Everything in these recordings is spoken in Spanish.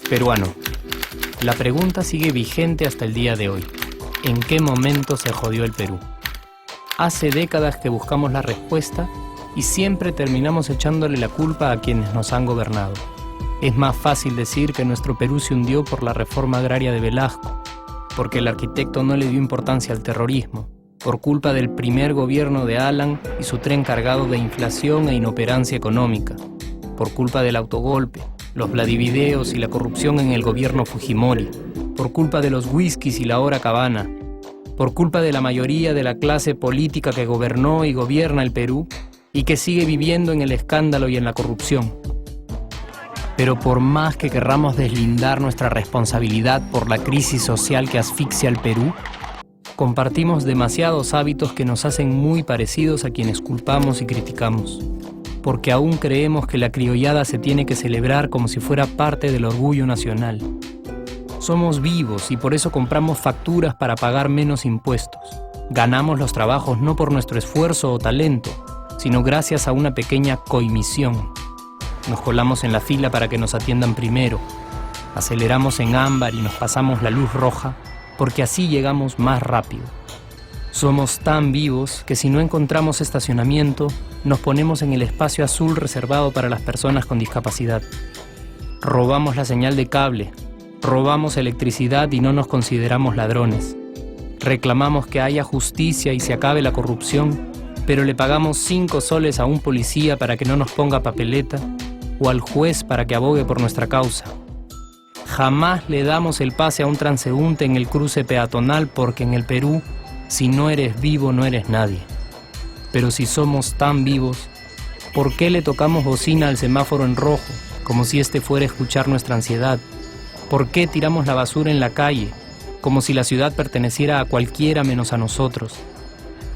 Peruano. La pregunta sigue vigente hasta el día de hoy. ¿En qué momento se jodió el Perú? Hace décadas que buscamos la respuesta y siempre terminamos echándole la culpa a quienes nos han gobernado. Es más fácil decir que nuestro Perú se hundió por la reforma agraria de Velasco, porque el arquitecto no le dio importancia al terrorismo, por culpa del primer gobierno de Alan y su tren cargado de inflación e inoperancia económica, por culpa del autogolpe, los Vladivideos y la corrupción en el gobierno Fujimori, por culpa de los whiskies y la hora cabana, por culpa de la mayoría de la clase política que gobernó y gobierna el Perú y que sigue viviendo en el escándalo y en la corrupción. Pero por más que querramos deslindar nuestra responsabilidad por la crisis social que asfixia al Perú, compartimos demasiados hábitos que nos hacen muy parecidos a quienes culpamos y criticamos, porque aún creemos que la criollada se tiene que celebrar como si fuera parte del orgullo nacional. Somos vivos y por eso compramos facturas para pagar menos impuestos. Ganamos los trabajos no por nuestro esfuerzo o talento, sino gracias a una pequeña coimisión. Nos colamos en la fila para que nos atiendan primero, aceleramos en ámbar y nos pasamos la luz roja, porque así llegamos más rápido. Somos tan vivos que si no encontramos estacionamiento, nos ponemos en el espacio azul reservado para las personas con discapacidad. Robamos la señal de cable, robamos electricidad y no nos consideramos ladrones. Reclamamos que haya justicia y se acabe la corrupción, pero le pagamos 5 soles a un policía para que no nos ponga papeleta o al juez para que abogue por nuestra causa. Jamás le damos el pase a un transeúnte en el cruce peatonal porque en el Perú, si no eres vivo, no eres nadie. Pero si somos tan vivos, ¿por qué le tocamos bocina al semáforo en rojo, como si este fuera a escuchar nuestra ansiedad? ¿Por qué tiramos la basura en la calle, como si la ciudad perteneciera a cualquiera menos a nosotros?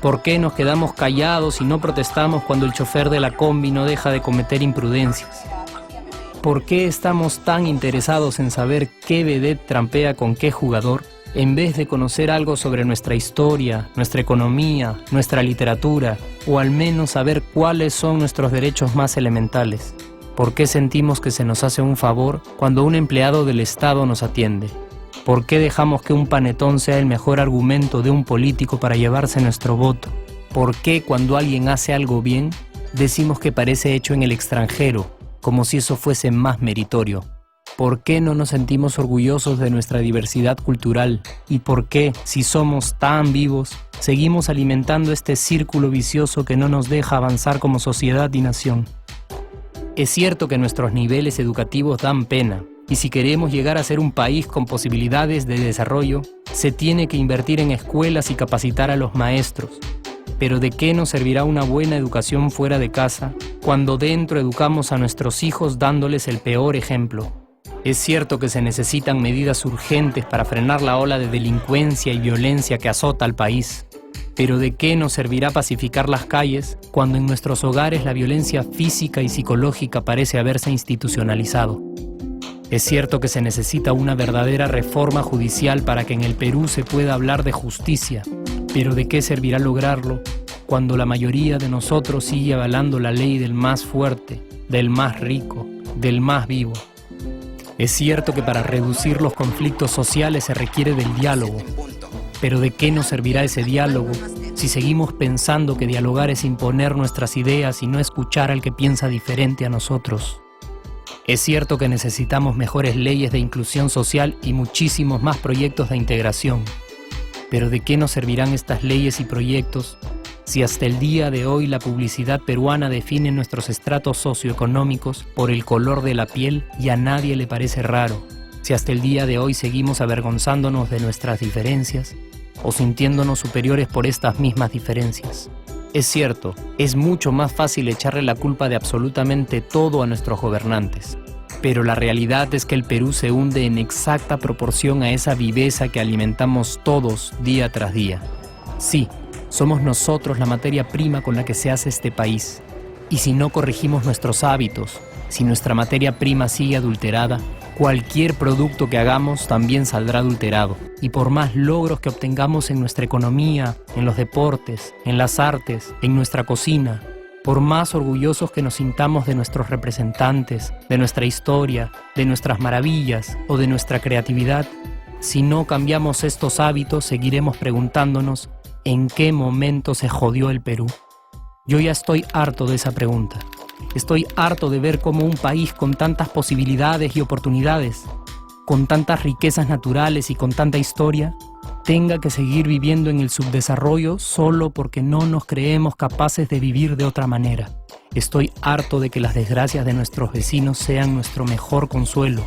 ¿Por qué nos quedamos callados y no protestamos cuando el chofer de la combi no deja de cometer imprudencias? ¿Por qué estamos tan interesados en saber qué vedette trampea con qué jugador, en vez de conocer algo sobre nuestra historia, nuestra economía, nuestra literatura, o al menos saber cuáles son nuestros derechos más elementales? ¿Por qué sentimos que se nos hace un favor cuando un empleado del Estado nos atiende? ¿Por qué dejamos que un panetón sea el mejor argumento de un político para llevarse nuestro voto? ¿Por qué cuando alguien hace algo bien, decimos que parece hecho en el extranjero, como si eso fuese más meritorio? ¿Por qué no nos sentimos orgullosos de nuestra diversidad cultural? ¿Y por qué, si somos tan vivos, seguimos alimentando este círculo vicioso que no nos deja avanzar como sociedad y nación? Es cierto que nuestros niveles educativos dan pena, y si queremos llegar a ser un país con posibilidades de desarrollo, se tiene que invertir en escuelas y capacitar a los maestros. Pero ¿de qué nos servirá una buena educación fuera de casa cuando dentro educamos a nuestros hijos dándoles el peor ejemplo? Es cierto que se necesitan medidas urgentes para frenar la ola de delincuencia y violencia que azota al país. Pero ¿de qué nos servirá pacificar las calles cuando en nuestros hogares la violencia física y psicológica parece haberse institucionalizado? Es cierto que se necesita una verdadera reforma judicial para que en el Perú se pueda hablar de justicia, pero ¿de qué servirá lograrlo cuando la mayoría de nosotros sigue avalando la ley del más fuerte, del más rico, del más vivo? Es cierto que para reducir los conflictos sociales se requiere del diálogo, pero ¿de qué nos servirá ese diálogo si seguimos pensando que dialogar es imponer nuestras ideas y no escuchar al que piensa diferente a nosotros? Es cierto que necesitamos mejores leyes de inclusión social y muchísimos más proyectos de integración, pero ¿de qué nos servirán estas leyes y proyectos si hasta el día de hoy la publicidad peruana define nuestros estratos socioeconómicos por el color de la piel y a nadie le parece raro? Si hasta el día de hoy seguimos avergonzándonos de nuestras diferencias o sintiéndonos superiores por estas mismas diferencias. Es cierto, es mucho más fácil echarle la culpa de absolutamente todo a nuestros gobernantes, pero la realidad es que el Perú se hunde en exacta proporción a esa viveza que alimentamos todos día tras día. Sí, somos nosotros la materia prima con la que se hace este país, y si no corregimos nuestros hábitos, si nuestra materia prima sigue adulterada, Cualquier producto que hagamos también saldrá adulterado. Y por más logros que obtengamos en nuestra economía, en los deportes, en las artes, en nuestra cocina, por más orgullosos que nos sintamos de nuestros representantes, de nuestra historia, de nuestras maravillas o de nuestra creatividad, si no cambiamos estos hábitos, seguiremos preguntándonos ¿en qué momento se jodió el Perú? Yo ya estoy harto de esa pregunta. Estoy harto de ver cómo un país con tantas posibilidades y oportunidades, con tantas riquezas naturales y con tanta historia, tenga que seguir viviendo en el subdesarrollo solo porque no nos creemos capaces de vivir de otra manera. Estoy harto de que las desgracias de nuestros vecinos sean nuestro mejor consuelo.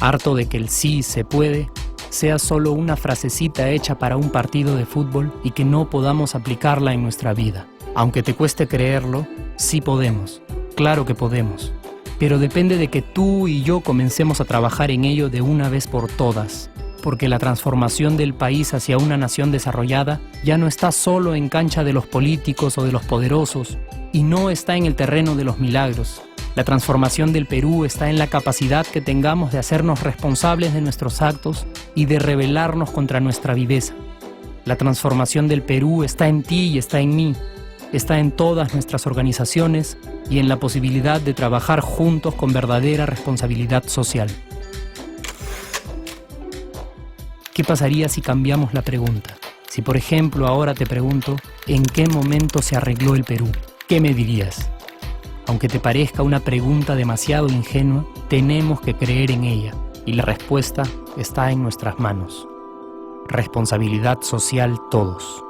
Harto de que el sí se puede sea solo una frasecita hecha para un partido de fútbol y que no podamos aplicarla en nuestra vida. Aunque te cueste creerlo, sí podemos. Claro que podemos. Pero depende de que tú y yo comencemos a trabajar en ello de una vez por todas. Porque la transformación del país hacia una nación desarrollada ya no está solo en cancha de los políticos o de los poderosos, y no está en el terreno de los milagros. La transformación del Perú está en la capacidad que tengamos de hacernos responsables de nuestros actos y de rebelarnos contra nuestra viveza. La transformación del Perú está en ti y está en mí. Está en todas nuestras organizaciones y en la posibilidad de trabajar juntos con verdadera responsabilidad social. ¿Qué pasaría si cambiamos la pregunta? Si, por ejemplo, ahora te pregunto, ¿en qué momento se arregló el Perú? ¿Qué me dirías? Aunque te parezca una pregunta demasiado ingenua, tenemos que creer en ella y la respuesta está en nuestras manos. Responsabilidad social todos.